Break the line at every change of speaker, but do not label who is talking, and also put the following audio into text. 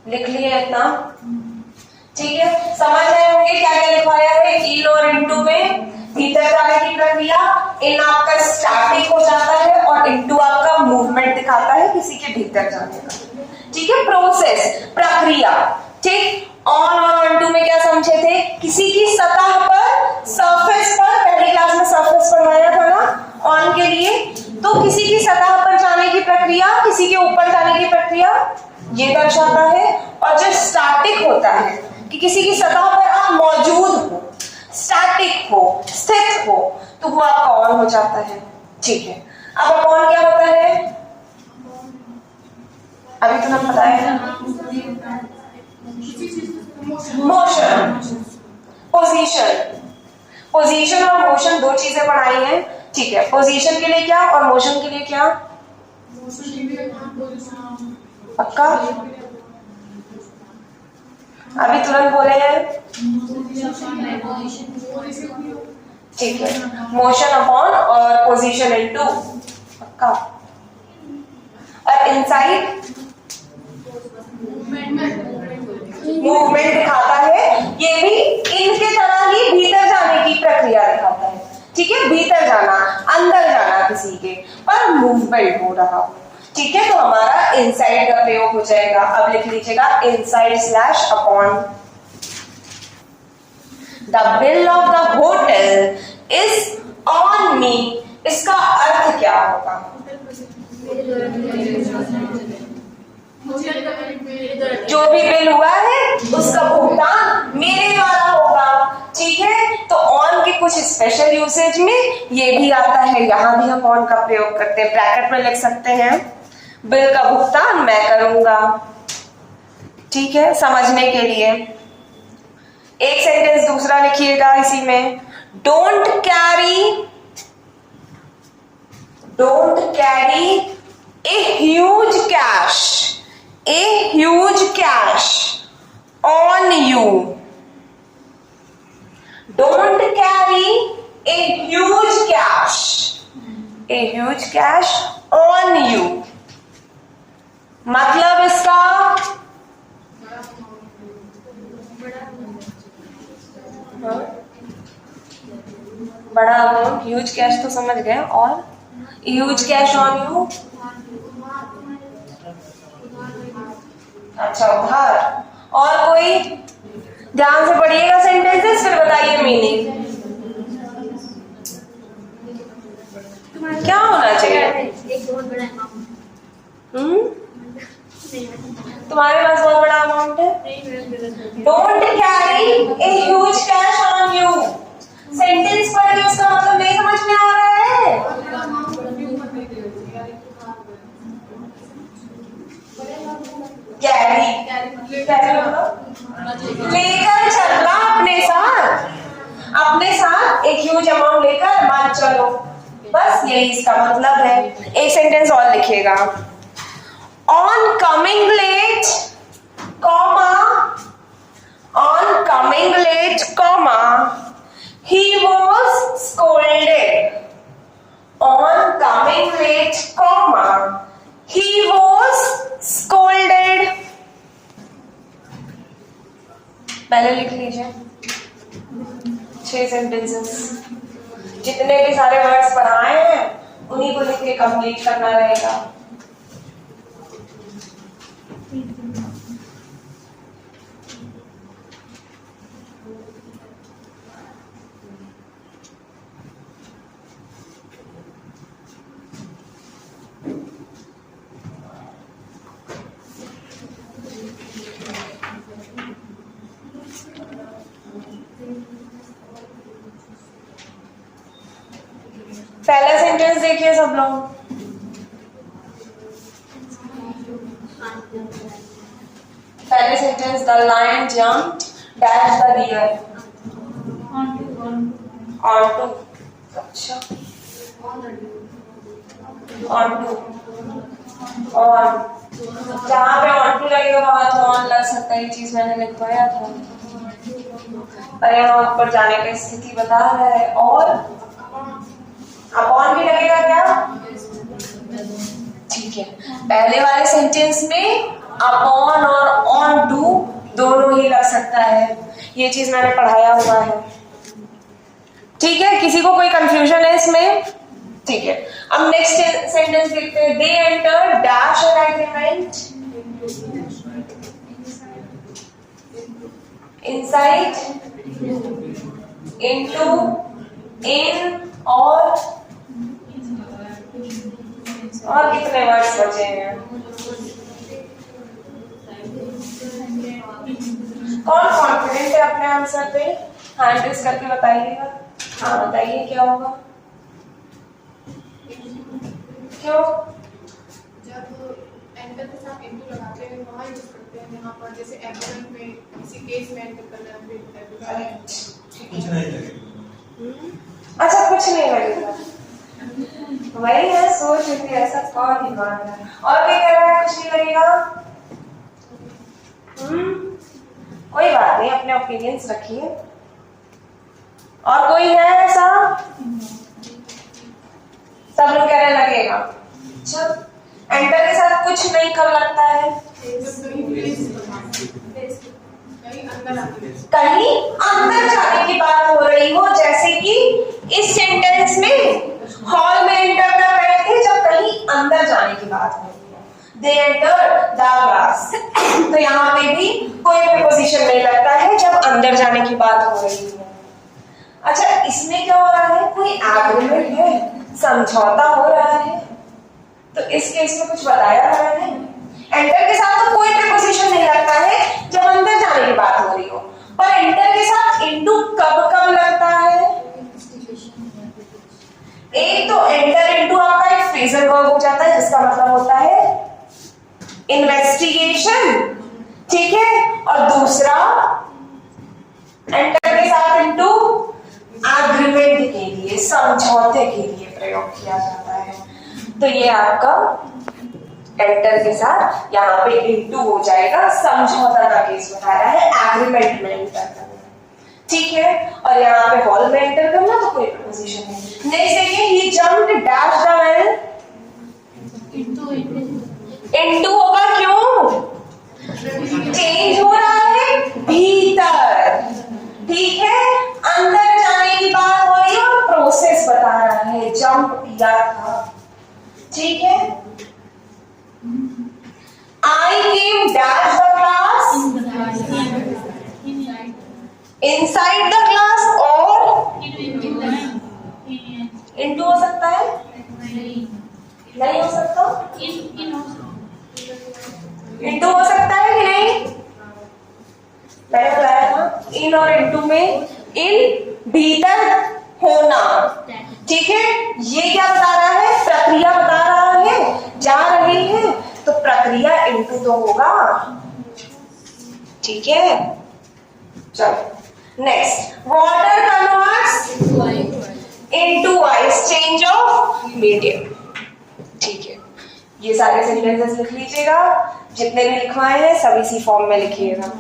लिख लिए इतना, ठीक है। समझ रहे होंगे क्या क्या लिखवाया है, इन और इनटू में भीतर जाने की प्रक्रिया, इन आपका स्टैटिक हो जाता है और इनटू आपका मूवमेंट दिखाता है किसी के भीतर जाने का, ठीक है। प्रोसेस, प्रक्रिया, ठीक। ऑन और ऑन में क्या समझे थे, किसी की सतह पर, सरफेस पर, पहली क्लास में सरफेस पढ़ाया था ना ऑन के लिए, तो किसी की सतह पर जाने की प्रक्रिया, किसी के ऊपर जाने की प्रक्रिया ये दर्शाता है। और जो स्टैटिक होता है कि किसी की सतह पर आप मौजूद हो, स्टैटिक हो, स्थित हो, तो वो आपका ऑन हो जाता है, ठीक है। अब ऑन क्या होता है, अभी तो हम बताया मोशन, पोजीशन, पोजीशन और मोशन दो चीजें पढ़ाई हैं, ठीक है। पोजीशन के लिए क्या और मोशन के लिए क्या, पक्का अभी तुरंत बोले हैं, ठीक है। मोशन अपॉन और पोजीशन इनटू, पक्का। और इनसाइड मूवमेंट दिखाता है, ये भी इनके तरह ही भीतर जाने की प्रक्रिया दिखाता है, ठीक है। भीतर जाना, अंदर जाना किसी के, पर मूवमेंट हो रहा हो, ठीक है। तो हमारा इनसाइड का प्रयोग हो जाएगा। अब लिख लीजिएगा inside slash upon. The bill of the hotel is on me, इसका अर्थ क्या होगा, जो भी बिल हुआ है उसका भुगतान मेरे द्वारा होगा, ठीक है। तो ऑन के कुछ स्पेशल यूसेज में ये भी आता है, यहां भी हम ऑन का प्रयोग करते हैं, ब्रैकेट में लिख सकते हैं बिल का भुगतान मैं करूंगा, ठीक है, समझने के लिए। एक सेंटेंस दूसरा लिखिएगा इसी में, don't carry a huge cash on you, don't carry a huge cash on you, मतलब इसका बड़ा अमाउंट, ह्यूज कैश तो समझ गए, और ह्यूज कैश ऑन यू, अच्छा उधार। और कोई, ध्यान से पढ़िएगा सेंटेंसेस, फिर बताइए मीनिंग क्या होना चाहिए।
एक बहुत बड़ा
तुम्हारे पास बहुत बड़ा अमाउंट है, don't carry a huge cash on you, sentence पढ़िए, उसका मतलब नहीं समझ में आ रहा है, कैरी लेकर चलना अपने साथ एक ह्यूज अमाउंट लेकर मत चलो, बस यही इसका मतलब है। एक सेंटेंस और लिखिएगा, on coming late comma he was scolded, on coming late comma he was scolded, पहले लिख लीजिए 6 सेंटेंसेस, जितने भी सारे वर्ड्स पढ़ाए हैं उन्हीं को लिख के कंप्लीट करना रहेगा। पहला सेंटेंस देखिए सब लोग, पहले sentence, the lion jumped dash the deer on to, अच्छा ऑन टू, ऑन, जहां पे ऑन टू लगेगा वहां तो ऑन लग सकता है, ये चीज मैंने लिखवाया था, पर यहाँ ऊपर जाने की स्थिति बता रहा है। और अपॉन भी लगेगा क्या, ठीक है। पहले वाले सेंटेंस में अपॉन और ऑन ऑन टू दोनों ही लग सकता है, ये चीज मैंने पढ़ाया हुआ है। ठीक है, किसी को कोई कंफ्यूजन है इसमें? ठीक है, अब नेक्स्ट सेंटेंस देखते हैं। They enter dash an agreement inside into in और कितने वर्ड्स बचे हैं? कौन कॉन्फिडेंट है अपने आंसर पे? हैंड रेज करके बताइएगा। हाँ बताइए क्या होगा? क्यों?
जब एंटर के साथ इनटू लगाते हैं वहाँ यूज करते हैं, यहाँ पर जैसे एग्रीमेंट में किसी केस में एंटर करना है।
कुछ नहीं लगेगा।
अच्छा कुछ नहीं लगेगा, वही है सोच रही थी ऐसा कौन ही मान रहा है। और क्या कह रहा है? कुछ नहीं लगेगा। कोई बात नहीं, अपने ओपिनियंस रखिए। और कोई है ऐसा? सब लोग कह रहे लगेगा। जब एंटर के साथ कुछ नहीं कब लगता है? कहीं अंदर जाने की बात हो रही हो, जैसे कि इस सेंटेंस में हॉल में एंटर कर रहे थे जब कहीं अंदर जाने की बात हो रही है। दे एंटर द क्लास, तो यहाँ पे भी कोई प्रीपोजिशन नहीं लगता है जब अंदर जाने की बात हो रही है। अच्छा, इसमें क्या हो रहा है? कोई एग्रीमेंट है, समझौता हो रहा है, तो इस केस में कुछ बताया गया है। एंटर के साथ तो कोई प्रीपोजिशन नहीं लगता है जब अंदर जाने की बात हो रही हो, पर एंटर के साथ इनटू कब कब लगता है? एक तो एंटर इनटू आपका एक फ्रेजल वर्ब हो जाता है जिसका मतलब होता है इन्वेस्टिगेशन, ठीक है, और दूसरा एंटर के साथ इनटू एग्रीमेंट के लिए, समझौते के लिए प्रयोग किया जाता है। तो ये आपका एंटर के साथ यहाँ पे इनटू हो जाएगा, समझौता का केस बता रहा है, एग्रीमेंट में एंटर करना, ठीक है। और यहाँ पे हॉल में एंटर करना तो कोई प्रपोजिशन नहीं। नेक्स्ट देखिए, he jumped dash the well, into होगा, क्यों? चेंज हो रहा है भीतर, ठीक है, अंदर जाने की बात हो रही है और प्रोसेस बता रहा है, जंप किया था, ठीक है। I came dash the class inside the class और into हो सकता है? नहीं हो सकता? into हो सकता है कि नहीं? मैंने बताया था इन और into में इन भीतर होना, ठीक है। ये क्या बता रहा है? प्रक्रिया बता रहा है, जा रही है, तो प्रक्रिया इनटू तो होगा, ठीक है। चलो next, water converts into ice, change of medium, ठीक है। ये सारे सेंटेंसेस लिख लीजिएगा, जितने भी लिखवाए हैं सब इसी फॉर्म में लिखिएगा।